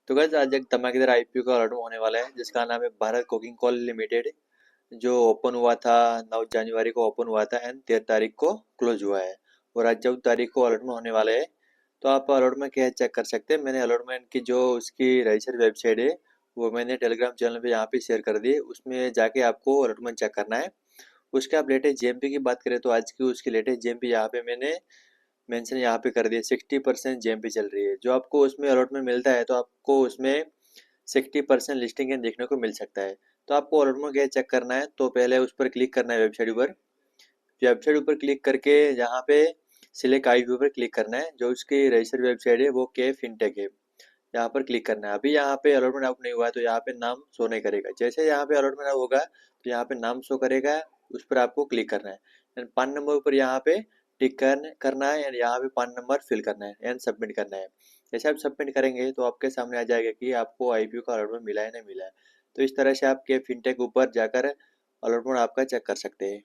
तो गाइस आज एक धमाकेदार आईपीओ का अलर्ट होने वाला है जिसका नाम है भारत कोकिंग कॉल लिमिटेड, जो ओपन हुआ था 9 जनवरी को ओपन हुआ था एंड 13 तारीख को क्लोज हुआ है। और आज 14 तारीख को अलर्ट में होने वाले हैं। तो आप अलर्ट में क्या चेक कर सकते हैं। मैंने अलर्टमेंट की जो उसकी रजिस्टर्ड वेबसाइट है वो मैंने टेलीग्राम चैनल पे यहाँ पे शेयर कर दी। उसमें जाके आपको अलर्टमेंट चेक करना है। उसके आप लेटेस्ट जेएमपी की बात करें तो आज की उसकी लेटेस्ट जेएमपी यहाँ पे मैंने मेंशन यहाँ पे कर दिया। 60% जेएमपी चल रही है। जो आपको उसमें अलर्ट में मिलता है तो आपको उसमें 60% लिस्टिंग गेन देखने को मिल सकता है। तो आपको अलर्ट में क्या चेक करना है, तो पहले उस पर क्लिक करना है वेबसाइट ऊपर। वेबसाइट ऊपर क्लिक करके यहाँ पे सिलेक्ट आईपी पर क्लिक करना है। जो उसकी रजिस्टर्ड वेबसाइट है वो के फिनटेक है। यहाँ पर क्लिक करना है। अभी यहाँ पे अलॉटमेंट आउट नहीं हुआ है तो यहाँ पे नाम शो नहीं करेगा। जैसे यहाँ पे अलॉटमेंट होगा तो यहाँ पे नाम शो करेगा। उस पर आपको क्लिक करना है एंड पान नंबर पर यहाँ पे टिक करना है एंड यहाँ पे पान नंबर फिल करना है एंड सबमिट करना है। जैसे आप सबमिट करेंगे तो आपके सामने आ जाएगा कि आपको आईपीओ का अलॉटमेंट मिला है नहीं मिला है। तो इस तरह से आप के फिनटेक ऊपर जाकर अलॉटमेंट आपका चेक कर सकते हैं।